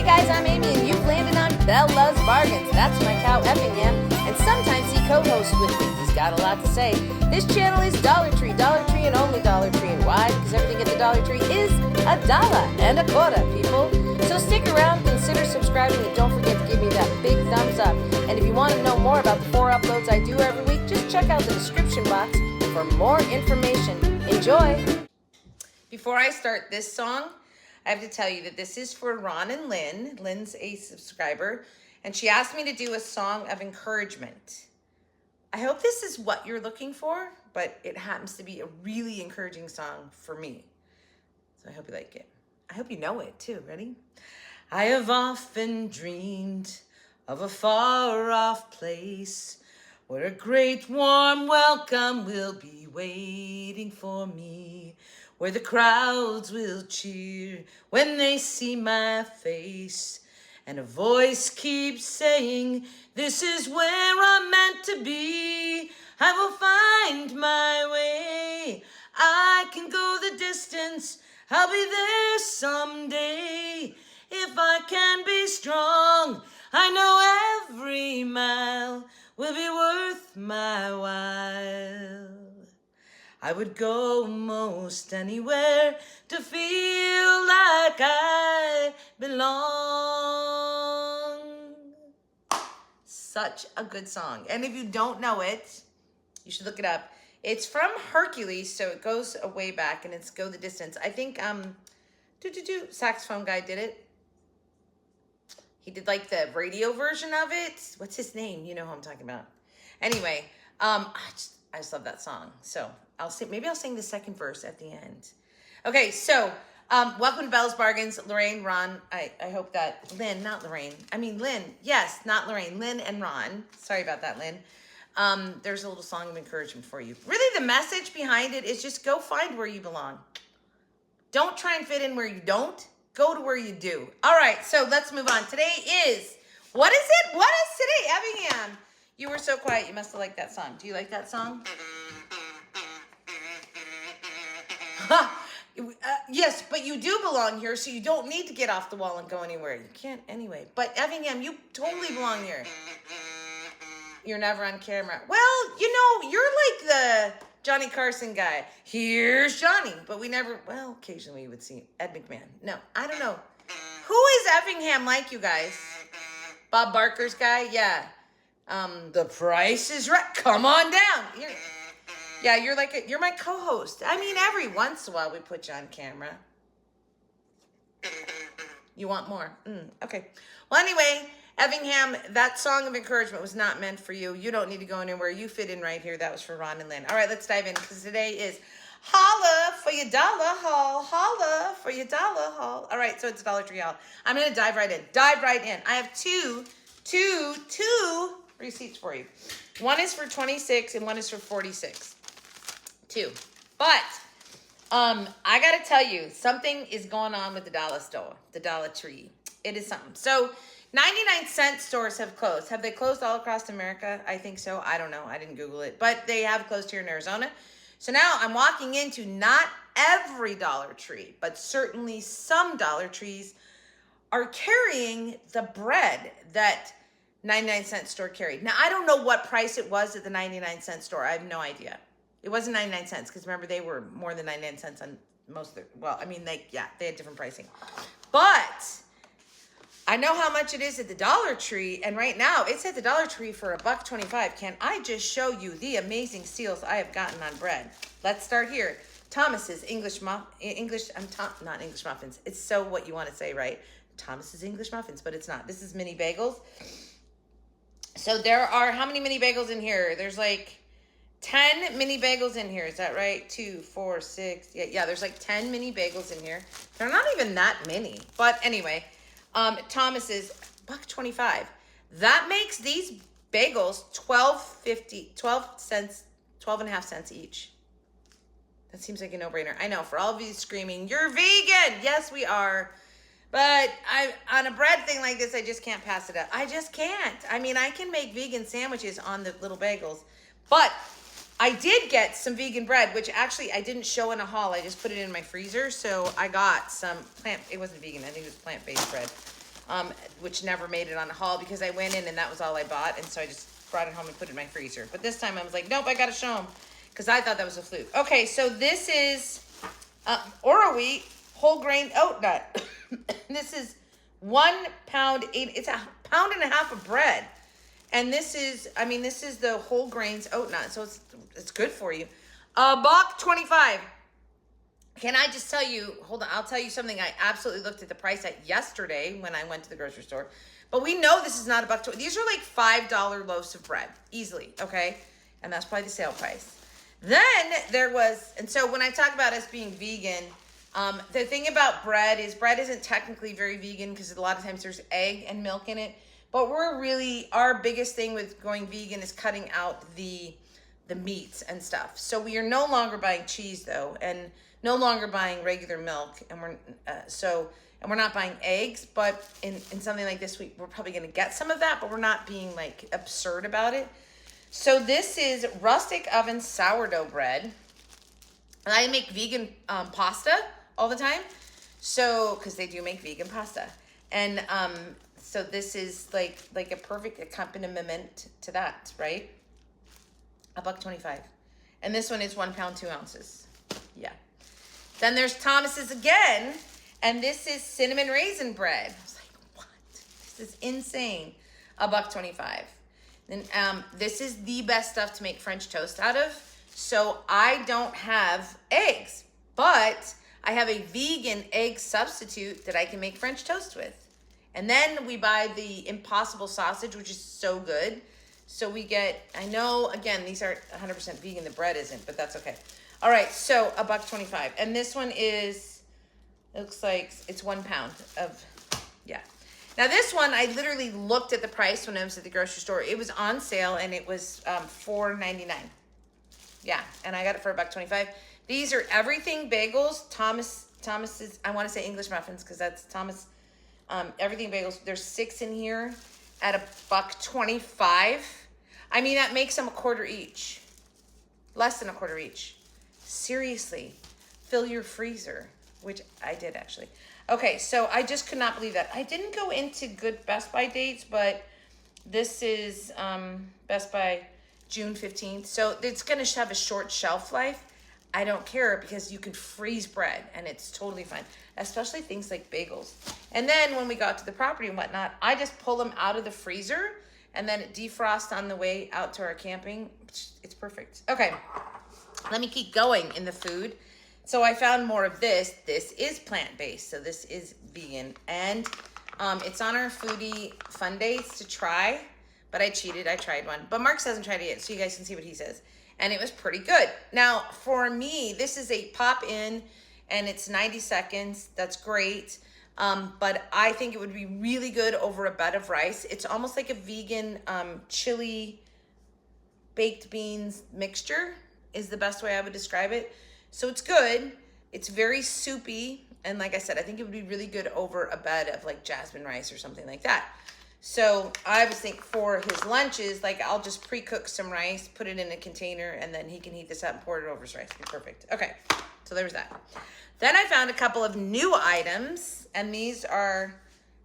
guys, I'm Amy, and you've landed on Belle Loves Bargains. That's my cow Effingham, and sometimes he co-hosts with me. He's got a lot to say. This channel is Dollar Tree, and only Dollar Tree. And why? Because everything at the Dollar Tree is $1.25, people. So stick around, consider subscribing, and don't forget to give me that big thumbs up. And if you want to know more about the 4 uploads I do every week, just check out the description box for more information. Enjoy! Before I start this song, I have to tell you that this is for Ron and Lynn. Lynn's a subscriber, and she asked me to do a song of encouragement. I hope this is what you're looking for, but it happens to be a really encouraging song for me. So I hope you like it. I hope you know it too. Ready? I have often dreamed of a far-off place where a great warm welcome will be waiting for me, where the crowds will cheer when they see my face, and a voice keeps saying, this is where I'm meant to be. I will find my way. I can go the distance. I'll be there someday. If I can be strong, I know every mile will be worth my while. I would go most anywhere to feel like I belong. Such a good song. And if you don't know it, you should look it up. It's from Hercules, so it goes way back, and it's Go the Distance. I think saxophone guy did it. He did like the radio version of it. What's his name? You know who I'm talking about. Anyway, I just love that song. So maybe I'll sing the second verse at the end. Okay, so welcome to Belle's Bargains, Lorraine, Ron. I hope that Lynn, not Lorraine. I mean Lynn. Yes, not Lorraine. Lynn and Ron. Sorry about that, Lynn. There's a little song of encouragement for you. Really, the message behind it is just go find where you belong. Don't try and fit in where you don't. Go to where you do. All right, so let's move on. Today is, what is it? What is today, Effingham? You were so quiet. You must have liked that song. Do you like that song? Yes, but you do belong here, so you don't need to get off the wall and go anywhere. You can't anyway. But Effingham, you totally belong here. You're never on camera. Well, you know, you're like the Johnny Carson guy. Here's Johnny. But we never, well, occasionally we would see Ed McMahon. No, I don't know. Who is Effingham like, you guys? Bob Barker's guy? Yeah. The Price is Right. Come on down. You're my co-host. I mean, every once in a while we put you on camera. You want more? Okay. Well, anyway, Effingham, that song of encouragement was not meant for you. You don't need to go anywhere. You fit in right here. That was for Ron and Lynn. All right, let's dive in, because today is Holla for your dollar haul. Holla for your dollar haul. All right, so it's Dollar Tree haul. I'm going to dive right in. I have two receipts for you. One is for $26 and one is for $46. Two. But I got to tell you, something is going on with the dollar store, the Dollar Tree. It is something. So 99-cent stores have closed. Have they closed all across America? I think so. I don't know. I didn't Google it. But they have closed here in Arizona. So now I'm walking into not every Dollar Tree, but certainly some Dollar Trees are carrying the bread that 99-cent store carried. Now, I don't know what price it was at the 99-cent store. I have no idea. It wasn't 99 cents, because remember, they were more than 99 cents on most of their, they had different pricing. But I know how much it is at the Dollar Tree, and right now it's at the Dollar Tree for $1.25. Can I just show you the amazing steals I have gotten on bread? Let's start here. Thomas's not English muffins. It's so what you want to say, right? Thomas's English muffins, but it's not. This is mini bagels. So there are, how many mini bagels in here? There's like 10 mini bagels in here. Is that right? 2, 4, 6. Yeah, there's like 10 mini bagels in here. They're not even that many. But anyway, Thomas's $1.25. That makes these bagels 12 cents, 12.5 cents each. That seems like a no-brainer. I know, for all of you screaming, you're vegan. Yes, we are. But on a bread thing like this, I just can't pass it up. I just can't. I mean, I can make vegan sandwiches on the little bagels. But I did get some vegan bread, which actually I didn't show in a haul. I just put it in my freezer. So I got some it wasn't vegan. I think it was plant-based bread. which never made it on a haul because I went in and that was all I bought. And so I just brought it home and put it in my freezer. But this time I was like, nope, I got to show them because I thought that was a fluke. Okay, so this is Oro wheat whole grain oat nut. This is 1 pound, it's a pound and a half of bread. And this is, I mean, this is the whole grains oat nut. So it's good for you. $1.25. Can I just tell you, hold on, I'll tell you something I absolutely looked at the price at yesterday when I went to the grocery store. But we know this is not $1.20. These are like $5 loaves of bread, easily, okay? And that's probably the sale price. Then there was, and so when I talk about us being vegan, the thing about bread is bread isn't technically very vegan because a lot of times there's egg and milk in it. But we're really, our biggest thing with going vegan is cutting out the meats and stuff. So we are no longer buying cheese though, and no longer buying regular milk, and we're not buying eggs. But in something like this, we're probably going to get some of that, but we're not being like absurd about it. So this is rustic oven sourdough bread, and I make vegan pasta all the time. So because they do make vegan pasta, and so this is like a perfect accompaniment to that, right? $1.25, and this one is 1 pound 2 ounces. Yeah. Then there's Thomas's again, and this is cinnamon raisin bread. I was like, what? This is insane. $1.25. Then this is the best stuff to make French toast out of. So I don't have eggs, but I have a vegan egg substitute that I can make French toast with. And then we buy the Impossible sausage, which is so good. So we get, I know, again, these aren't 100% vegan. The bread isn't, but that's okay. All right, so $1.25. And this one is, it looks like it's 1 pound of, yeah. Now this one, I literally looked at the price when I was at the grocery store. It was on sale and it was $4.99. Yeah, and I got it for $1.25. These are everything bagels. Thomas's, I want to say English muffins because that's Thomas. Everything bagels. There's 6 in here at $1.25. I mean, that makes them a quarter each. Less than a quarter each. Seriously, fill your freezer, which I did actually. Okay, so I just could not believe that. I didn't go into good Best Buy dates, but this is Best Buy June 15th. So it's going to have a short shelf life. I don't care because you can freeze bread and it's totally fine, especially things like bagels. And then when we got to the property and whatnot, I just pull them out of the freezer and then it defrosts on the way out to our camping. It's perfect. Okay. Let me keep going in the food. So I found more of this. This is plant-based, so this is vegan. And it's on our Foodie Fun Days to try, but I cheated. I tried one. But Mark hasn't tried it yet, so you guys can see what he says. And it was pretty good. Now, for me, this is a pop-in, and it's 90 seconds. That's great. But I think it would be really good over a bed of rice. It's almost like a vegan chili baked beans mixture is the best way I would describe it. So it's good. It's very soupy. And like I said, I think it would be really good over a bed of like jasmine rice or something like that. So I was thinking for his lunches, like I'll just pre-cook some rice, put it in a container, and then he can heat this up and pour it over his rice. It'd be perfect. Okay, so there's that. Then I found a couple of new items, and these are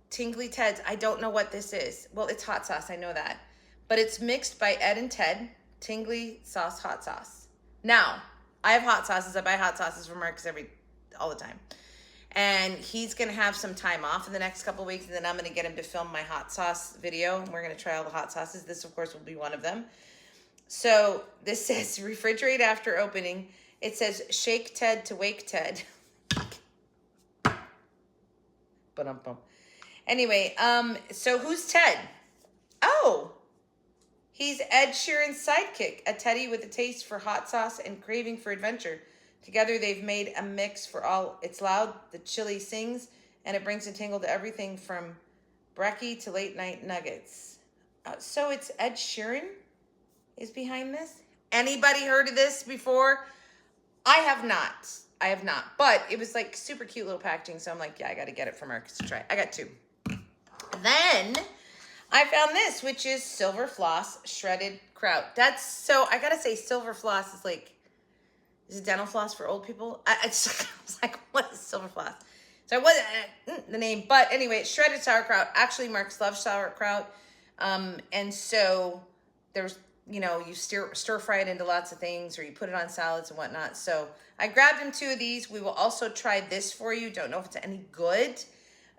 Tingly Ted's. I don't know what this is. Well, it's hot sauce. I know that. But it's mixed by Ed and Ted. Tingly sauce, hot sauce. Now, I have hot sauces. I buy hot sauces from Marcus all the time. And he's going to have some time off in the next couple of weeks, and then I'm going to get him to film my hot sauce video. And we're going to try all the hot sauces. This, of course, will be one of them. So this says refrigerate after opening. It says shake Ted to wake Ted. Anyway, so who's Ted? Oh, he's Ed Sheeran's sidekick, a teddy with a taste for hot sauce and craving for adventure. Together, they've made a mix for all. It's loud, the chili sings, and it brings a tingle to everything from brekkie to late night nuggets. So it's Ed Sheeran is behind this? Anybody heard of this before? I have not. But it was like super cute little packaging, so I'm like, yeah, I got to get it from Marcus to try. I got 2. Then I found this, which is Silver Floss Shredded Kraut. I got to say, Silver Floss is like, is it dental floss for old people? I was like, what is Silver Floss? So So it wasn't the name, but anyway, it's shredded sauerkraut. Actually, Mark's loves sauerkraut. And so there's, you know, you stir fry it into lots of things, or you put it on salads and whatnot. So I grabbed him 2 of these. We will also try this for you. Don't know if it's any good.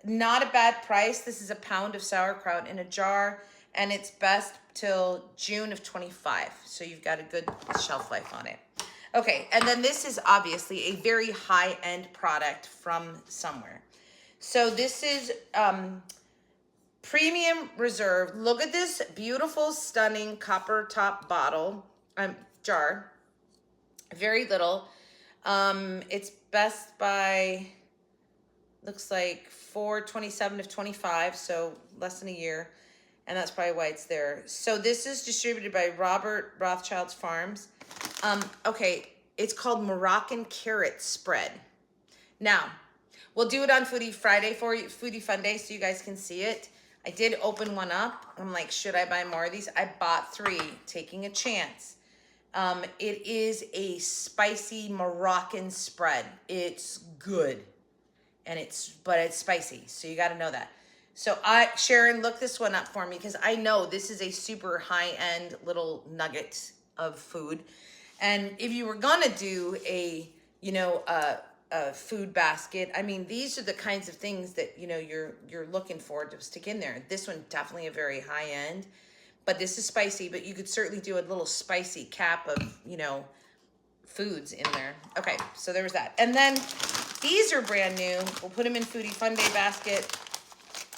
Not a bad price. This is a pound of sauerkraut in a jar, and it's best till June of 25. So you've got a good shelf life on it. Okay, and then this is obviously a very high-end product from somewhere. So this is Premium Reserve. Look at this beautiful, stunning copper top bottle, jar. Very little. It's best by, looks like 4/27 of 25, so less than a year. And that's probably why it's there. So this is distributed by Robert Rothschild's Farms. Okay, it's called Moroccan Carrot Spread. Now, we'll do it on Foodie Friday for you, Foodie Fun Day, so you guys can see it. I did open one up. I'm like, should I buy more of these? I bought 3, taking a chance. It is a spicy Moroccan spread. It's good, but it's spicy, so you got to know that. So Sharon, look this one up for me, because I know this is a super high-end little nugget of food. And if you were gonna do a food basket, I mean, these are the kinds of things that, you know, you're looking for to stick in there. This one definitely a very high end, but this is spicy. But you could certainly do a little spicy cap of, you know, foods in there. Okay, so there was that. And then these are brand new. We'll put them in Foodie Fun Day basket.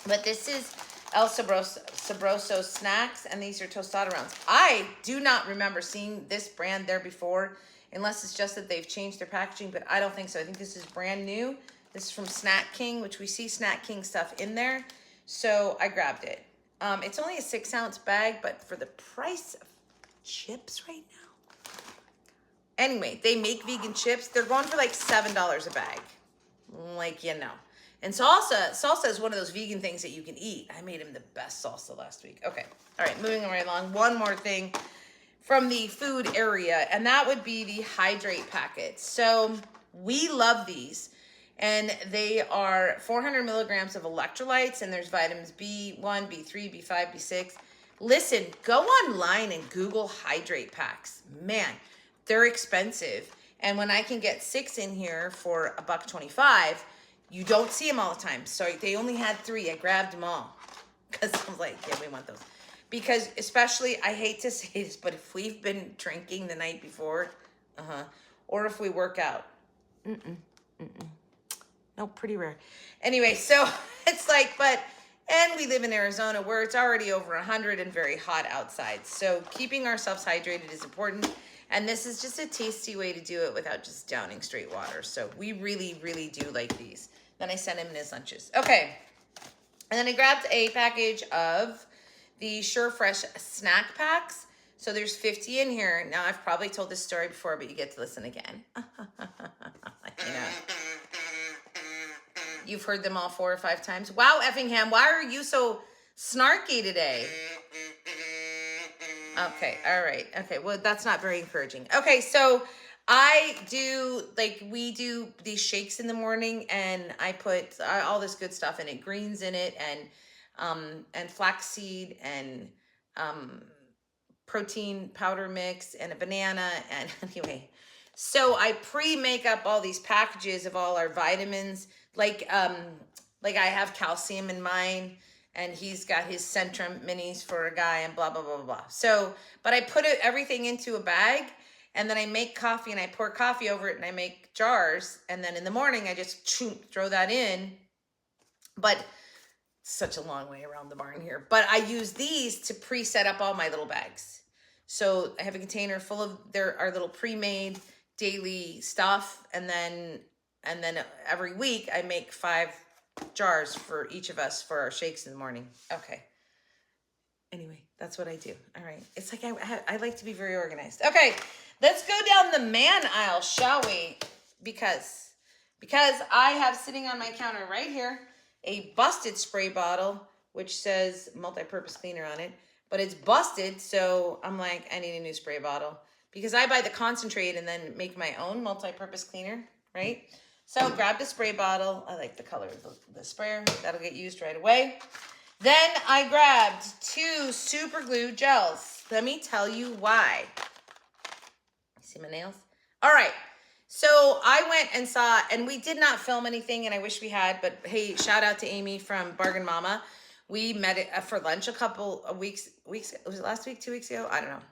But this is El Sabroso Snacks, and these are tostada rounds. I do not remember seeing this brand there before, unless it's just that they've changed their packaging, but I don't think so. I think this is brand new. This is from Snack King, which we see Snack King stuff in there. So I grabbed it. It's only a 6-ounce bag, but for the price of chips right now. Anyway, they make vegan chips. They're going for like $7 a bag. Like, you know. And salsa is one of those vegan things that you can eat. I made him the best salsa last week. Okay. All right, moving right along. One more thing from the food area, and that would be the hydrate packets. So we love these, and they are 400 milligrams of electrolytes, and there's vitamins B1, B3, B5, B6. Listen, go online and Google hydrate packs. Man, they're expensive. And when I can get 6 in here for $1.25, you don't see them all the time. So they only had 3. I grabbed them all because I was like, yeah, we want those. Because especially, I hate to say this, but if we've been drinking the night before, or if we work out, no, pretty rare. Anyway, so it's like, and we live in Arizona where it's already over 100 and very hot outside. So keeping ourselves hydrated is important. And this is just a tasty way to do it without just downing straight water. So we really, really do like these. Then I sent him in his lunches. Okay. And then I grabbed a package of the Sure Fresh snack packs. So there's 50 in here. Now, I've probably told this story before, but you get to listen again. You know, you've heard them all 4 or 5 times. Wow, Effingham, why are you so snarky today? Okay, all right. Okay, well, that's not very encouraging. Okay, so we do these shakes in the morning, and I put all this good stuff in it, greens in it, and flaxseed, and protein powder mix, and a banana, and anyway. So I pre-make up all these packages of all our vitamins, like I have calcium in mine, and he's got his Centrum minis for a guy, and blah, blah, blah, blah, blah. So, but I put everything into a bag, and then I make coffee, and I pour coffee over it, and I make jars, and then in the morning, I just throw that in. But such a long way around the barn here. But I use these to pre-set up all my little bags. So I have a container full of our little pre-made daily stuff, and then every week I make 5 jars for each of us for our shakes in the morning. Okay. Anyway, that's what I do. All right. It's like I like to be very organized. Okay, let's go down the man aisle, shall we? Because I have sitting on my counter right here a busted spray bottle, which says multi-purpose cleaner on it, but it's busted. So I'm like, I need a new spray bottle because I buy the concentrate and then make my own multi-purpose cleaner, right? So grab the spray bottle. I like the color of the sprayer. That'll get used right away. Then I grabbed 2 super glue gels. Let me tell you why. See my nails? All right. So I went and saw, and we did not film anything, and I wish we had, but hey, shout out to Amy from Bargain Mama. We met it for lunch a couple of weeks, was it last week, 2 weeks ago? I don't know.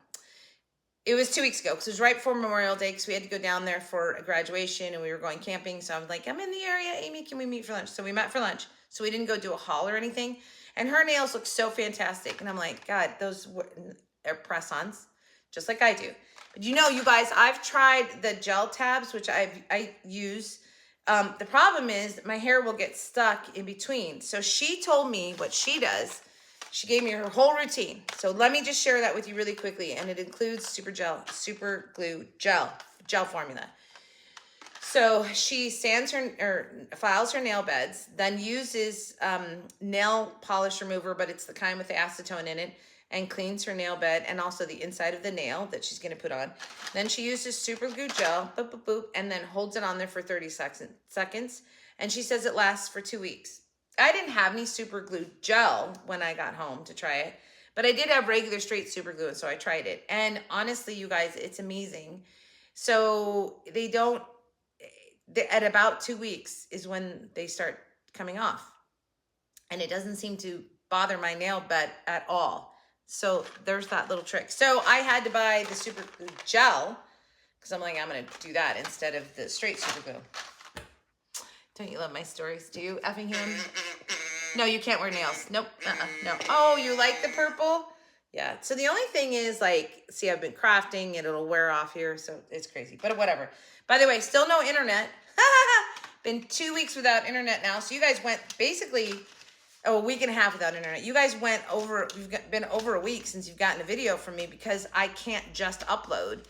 It was 2 weeks ago, because it was right before Memorial Day, because we had to go down there for a graduation, and we were going camping, so I'm like, I'm in the area, Amy, can we meet for lunch? So we met for lunch, so we didn't go do a haul or anything, and her nails look so fantastic, and I'm like, God, those are press-ons, just like I do. But you know, you guys, I've tried the gel tabs, which I use. The problem is my hair will get stuck in between. So she told me what she does. She gave me her whole routine. So let me just share that with you really quickly. And it includes super glue gel formula. So she files her nail beds, then uses nail polish remover, but it's the kind with the acetone in it, and cleans her nail bed and also the inside of the nail that she's going to put on. Then she uses super glue gel, boop, boop, boop, and then holds it on there for 30 seconds. And she says it lasts for 2 weeks. I didn't have any super glue gel when I got home to try it, but I did have regular straight super glue, and so I tried it. And honestly, you guys, it's amazing. So at about 2 weeks is when they start coming off. And it doesn't seem to bother my nail bed at all. So there's that little trick. So I had to buy the super glue gel because I'm like, I'm going to do that instead of the straight super glue. Don't you love my stories? Do you, Effingham? No, you can't wear nails. Nope. No. Oh, you like the purple? Yeah. So the only thing is, like, see, I've been crafting and it'll wear off here. So it's crazy, but whatever. By the way, still no internet. Been 2 weeks without internet now. So you guys went basically a week and a half without internet. You guys you've been over a week since you've gotten a video from me because I can't just upload.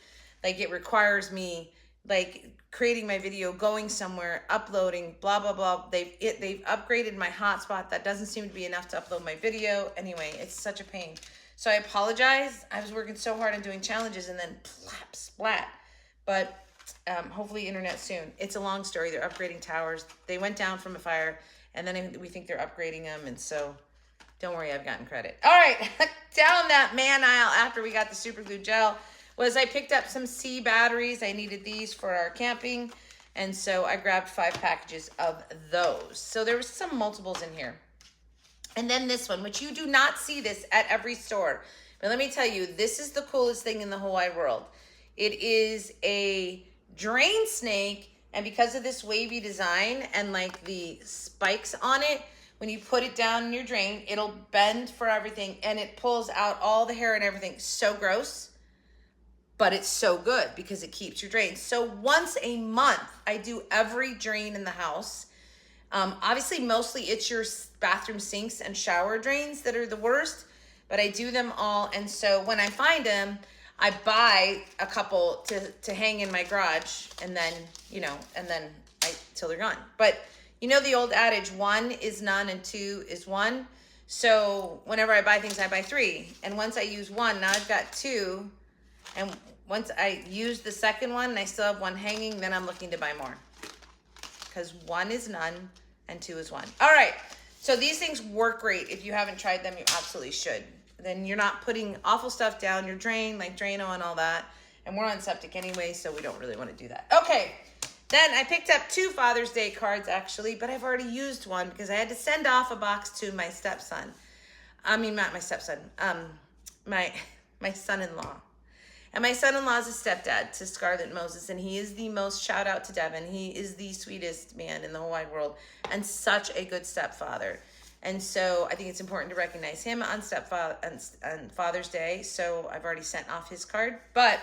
Like, it requires me, like, creating my video, going somewhere, uploading, blah, blah, blah. They've upgraded my hotspot. That doesn't seem to be enough to upload my video. Anyway, it's such a pain. So I apologize. I was working so hard on doing challenges and then splat. But hopefully internet soon. It's a long story. They're upgrading towers. They went down from a fire, and then we think they're upgrading them, and so don't worry, I've gotten credit. All right, down that man aisle after we got the super glue gel was I picked up some C batteries. I needed these for our camping, and so I grabbed 5 packages of those. So there was some multiples in here. And then this one, which you do not see this at every store, but let me tell you, this is the coolest thing in the whole wide world. It is a drain snake. And because of this wavy design and like the spikes on it, when you put it down in your drain, it'll bend for everything and it pulls out all the hair and everything. So gross, but it's so good because it keeps your drain. So once a month, I do every drain in the house. Obviously, mostly it's your bathroom sinks and shower drains that are the worst, but I do them all. And so when I find them, I buy a couple to hang in my garage, and then, till they're gone. But you know the old adage, 1 is none and 2 is 1. So whenever I buy things, I buy 3. And once I use 1, now I've got 2. And once I use the second one and I still have 1 hanging, then I'm looking to buy more. Because 1 is none and 2 is 1. All right. So these things work great. If you haven't tried them, you absolutely should. Then you're not putting awful stuff down your drain, like Drano and all that. And we're on septic anyway, so we don't really want to do that. Okay, then I picked up 2 Father's Day cards, actually, but I've already used one because I had to send off a box to my stepson. I mean, not my stepson, my son-in-law. And my son-in-law is a stepdad to Scarlett Moses, and he is the most, shout out to Devin, he is the sweetest man in the whole wide world and such a good stepfather. And so I think it's important to recognize him on Father's Day. So I've already sent off his card. But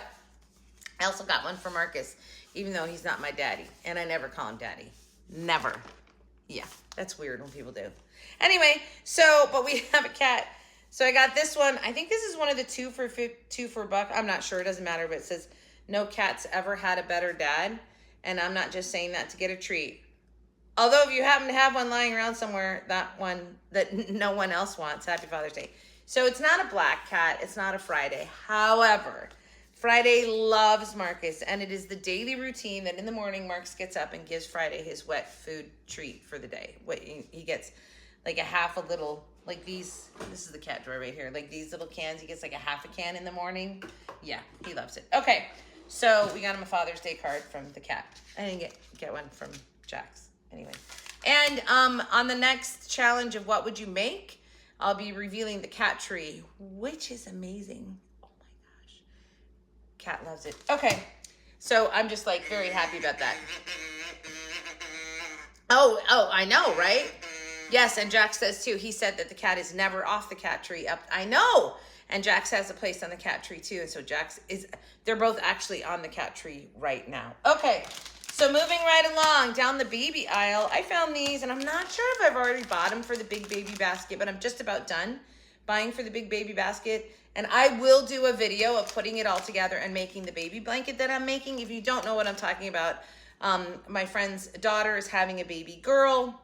I also got one for Marcus, even though he's not my daddy. And I never call him daddy. Never. Yeah, that's weird when people do. Anyway, but we have a cat. So I got this one. I think this is one of the 2 for $1. I'm not sure. It doesn't matter. But it says, no cat's ever had a better dad. And I'm not just saying that to get a treat. Although if you happen to have one lying around somewhere, that one that no one else wants, happy Father's Day. So it's not a black cat. It's not a Friday. However, Friday loves Marcus, and it is the daily routine that in the morning Marcus gets up and gives Friday his wet food treat for the day. What he gets, like a little, like these, this is the cat drawer right here, like these little cans. He gets like a half a can in the morning. Yeah, he loves it. Okay, so we got him a Father's Day card from the cat. I didn't get one from Jax anyway. And on the next challenge of what would you make, I'll be revealing the cat tree, which is amazing. Cat loves it. Okay, so I'm just like very happy about that. Oh, I know, right? Yes, and Jax says too. He said that the cat is never off the cat tree. Up, I know. And Jax has a place on the cat tree too. And so they're both actually on the cat tree right now. Okay, so moving right along down the baby aisle, I found these, and I'm not sure if I've already bought them for the big baby basket, but I'm just about done buying for the big baby basket. And I will do a video of putting it all together and making the baby blanket that I'm making. If you don't know what I'm talking about, my friend's daughter is having a baby girl.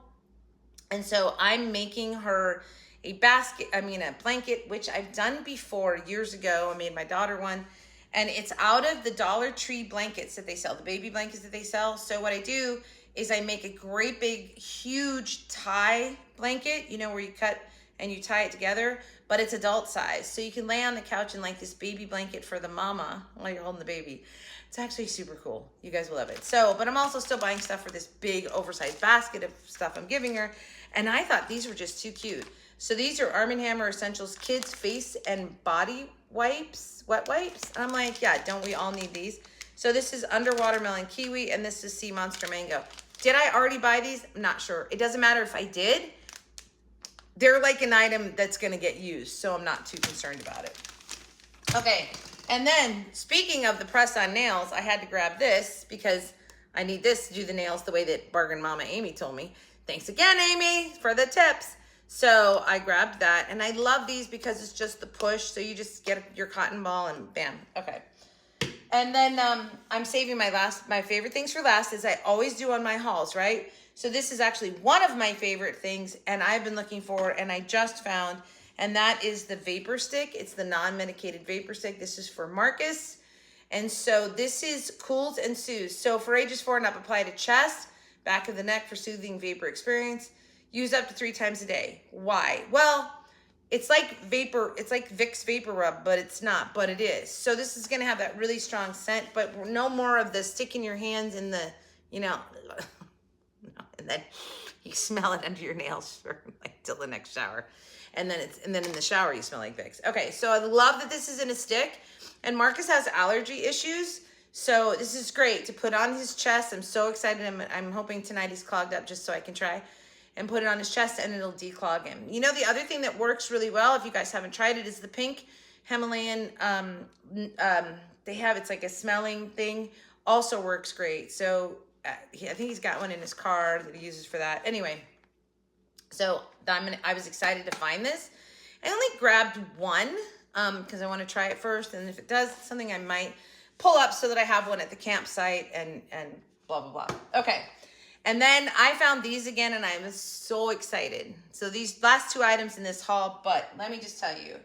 And so I'm making her a blanket, which I've done before years ago. I made my daughter one. And it's out of the Dollar Tree blankets that they sell, the baby blankets that they sell. So what I do is I make a great big, huge tie blanket, where you cut and you tie it together, but it's adult size. So you can lay on the couch in like this baby blanket for the mama while you're holding the baby. It's actually super cool. You guys will love it. So, but I'm also still buying stuff for this big oversized basket of stuff I'm giving her. And I thought these were just too cute. So these are Arm & Hammer Essentials Kids Face and Body Wipes, wet wipes. And I'm like, yeah, don't we all need these? So this is Underwater Melon Kiwi, and this is Sea Monster Mango. Did I already buy these? I'm not sure. It doesn't matter if I did. They're like an item that's going to get used, so I'm not too concerned about it. Okay, and then speaking of the press-on nails, I had to grab this because I need this to do the nails the way that Bargain Mama Amy told me. Thanks again, Amy, for the tips. So I grabbed that, and I love these because it's just the push, so you just get your cotton ball and bam. Okay. And then I'm saving my favorite things for last, as I always do on my hauls, right? So this is actually one of my favorite things, and I've been looking for, and I just found, and that is the vapor stick. It's the non-medicated vapor stick. This is for Marcus. And so this is Cools and Soothes. So for ages 4 and up, apply to chest, back of the neck for soothing vapor experience. Use up to 3 times a day. Why? Well, it's like Vicks Vapor Rub, but it's not, but it is. So this is gonna have that really strong scent, but no more of the sticking your hands in the, and then you smell it under your nails for like till the next shower. And then in the shower you smell like Vicks. Okay, so I love that this is in a stick, and Marcus has allergy issues. So this is great to put on his chest. I'm so excited. I'm hoping tonight he's clogged up just so I can try and put it on his chest, and it'll declog him. The other thing that works really well, if you guys haven't tried it, is the pink Himalayan, it's like a smelling thing, also works great. So I think he's got one in his car that he uses for that. Anyway, so I was excited to find this. I only grabbed one because I want to try it first, and if it does something, I might pull up so that I have one at the campsite and blah, blah, blah. Okay. And then I found these again, and I was so excited. So these last 2 items in this haul, but let me just tell you,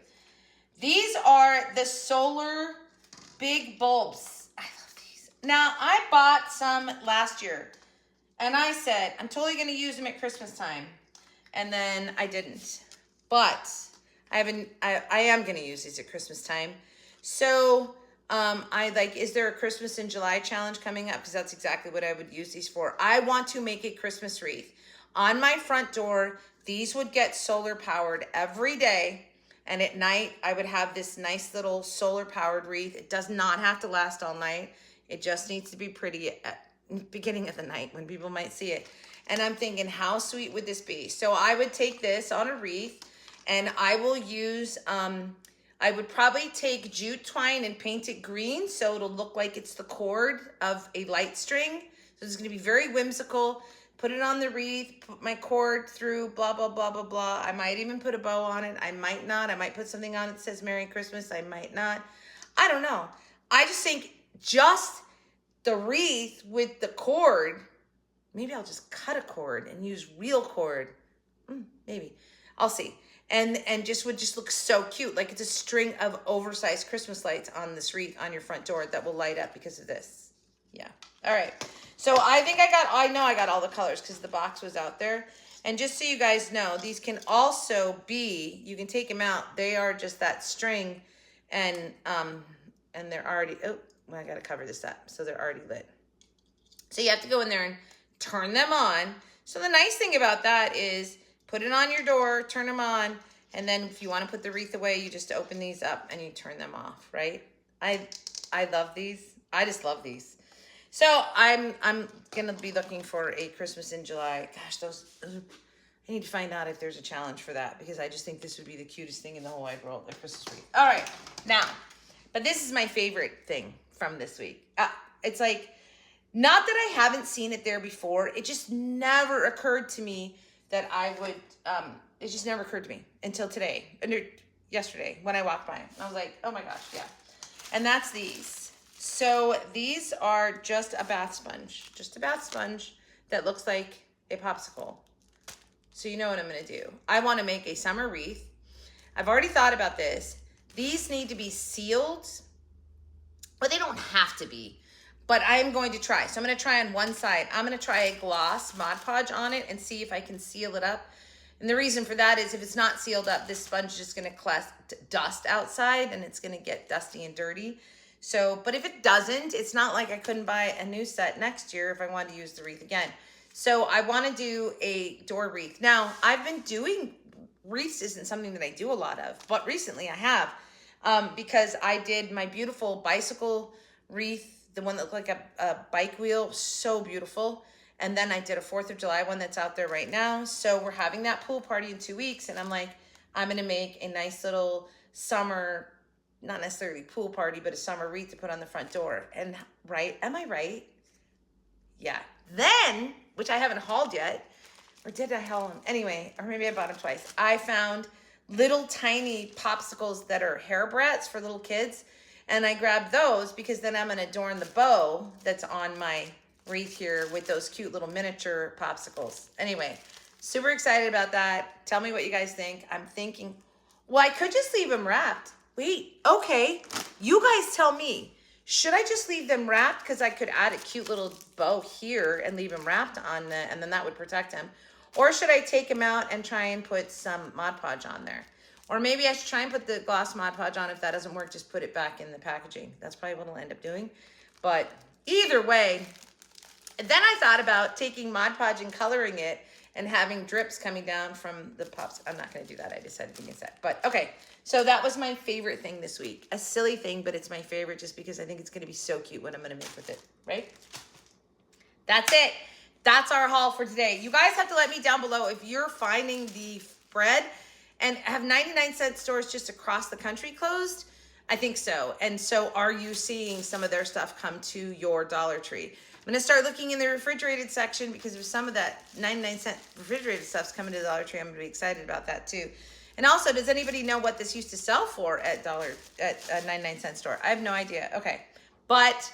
these are the solar big bulbs. I love these. Now, I bought some last year, and I said, I'm totally going to use them at Christmas time. And then I didn't. But I am going to use these at Christmas time. So is there a Christmas in July challenge coming up? Because that's exactly what I would use these for. I want to make a Christmas wreath. On my front door, these would get solar powered every day. And at night, I would have this nice little solar powered wreath. It does not have to last all night. It just needs to be pretty at the beginning of the night when people might see it. And I'm thinking, how sweet would this be? So I would take this on a wreath, and I will use, I would probably take jute twine and paint it green so it'll look like it's the cord of a light string. So it's going to be very whimsical. Put it on the wreath, put my cord through, blah, blah, blah, blah, blah. I might even put a bow on it. I might not. I might put something on it that says Merry Christmas. I might not. I don't know. I just think just the wreath with the cord, maybe I'll just cut a cord and use real cord. Maybe. I'll see. And just would just look so cute. Like it's a string of oversized Christmas lights on this wreath on your front door that will light up because of this. Yeah. All right. So I think I know I got all the colors because the box was out there. And just so you guys know, these can also be, you can take them out. They are just that string and they're already, oh, well, I got to cover this up. So they're already lit. So you have to go in there and turn them on. So the nice thing about that is put it on your door, turn them on, and then if you want to put the wreath away, you just open these up and you turn them off, right? I love these. I just love these. So I'm gonna be looking for a Christmas in July. Gosh, those I need to find out if there's a challenge for that because I just think this would be the cutest thing in the whole wide world, a Christmas wreath. All right, now, but this is my favorite thing from this week. It's like, not that I haven't seen it there before. It just never occurred to me that I would, it just never occurred to me until today, yesterday when I walked by. I was like, oh my gosh, yeah. And that's these. So these are just a bath sponge that looks like a popsicle. So you know what I'm gonna do. I wanna make a summer wreath. I've already thought about this. These need to be sealed, but they don't have to be. But I'm going to try. So I'm going to try on one side. I'm going to try a gloss Mod Podge on it and see if I can seal it up. And the reason for that is if it's not sealed up, this sponge is just going to collect dust outside and it's going to get dusty and dirty. So, but if it doesn't, it's not like I couldn't buy a new set next year if I wanted to use the wreath again. So I want to do a door wreath. Now, I've been doing wreaths isn't something that I do a lot of, but recently I have because I did my beautiful bicycle wreath, the one that looked like a bike wheel, so beautiful. And then I did a 4th of July one that's out there right now. So we're having that pool party in 2 weeks. And I'm like, I'm going to make a nice little summer, not necessarily pool party, but a summer wreath to put on the front door. And right, am I right? Yeah. Then, which I haven't hauled yet, or did I haul them? Anyway, or maybe I bought them twice. I found little tiny popsicles that are hair brats for little kids. And I grabbed those because then I'm going to adorn the bow that's on my wreath here with those cute little miniature popsicles. Anyway, super excited about that. Tell me what you guys think. I'm thinking, well, I could just leave them wrapped. Wait, okay. You guys tell me. Should I just leave them wrapped? Because I could add a cute little bow here and leave them wrapped on the, and then that would protect them. Or should I take them out and try and put some Mod Podge on there? Or maybe I should try and put the gloss Mod Podge on. If that doesn't work, just put it back in the packaging. That's probably what I'll end up doing. But either way, then I thought about taking Mod Podge and coloring it and having drips coming down from the pops. I'm not going to do that. I decided against that. But okay, so that was my favorite thing this week. A silly thing, but it's my favorite just because I think it's going to be so cute what I'm going to make with it, right? That's it. That's our haul for today. You guys have to let me down below if you're finding the bread. And have 99-cent stores just across the country closed? I think so. And so are you seeing some of their stuff come to your Dollar Tree? I'm going to start looking in the refrigerated section because if some of that 99-cent refrigerated stuff's coming to the Dollar Tree, I'm going to be excited about that too. And also, does anybody know what this used to sell for at a 99-cent store? I have no idea. Okay. But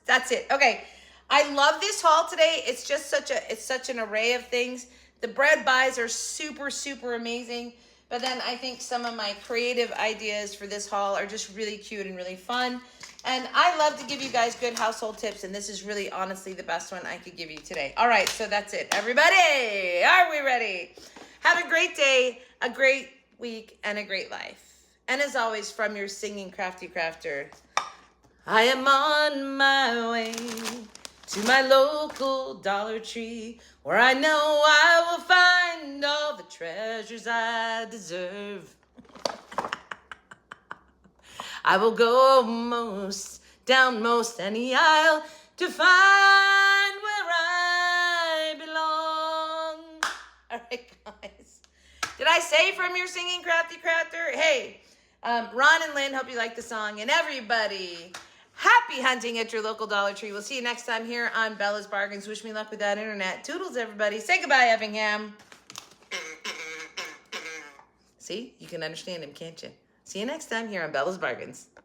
that's it. Okay. I love this haul today. It's just such an array of things. The bread buys are super, super amazing. But then I think some of my creative ideas for this haul are just really cute and really fun. And I love to give you guys good household tips. And this is really honestly the best one I could give you today. All right, so that's it. Everybody, are we ready? Have a great day, a great week, and a great life. And as always, from your singing crafty crafter, I am on my way to my local Dollar Tree, where I know I will find all the treasures I deserve. I will go down most any aisle to find where I belong. All right, guys. Did I say from your singing crafty crafter? Hey, Ron and Lynn, hope you like the song. And everybody, happy hunting at your local Dollar Tree. We'll see you next time here on Bella's Bargains. Wish me luck with that internet. Toodles, everybody. Say goodbye, Effingham. See? You can understand him, can't you? See you next time here on Bella's Bargains. Bye.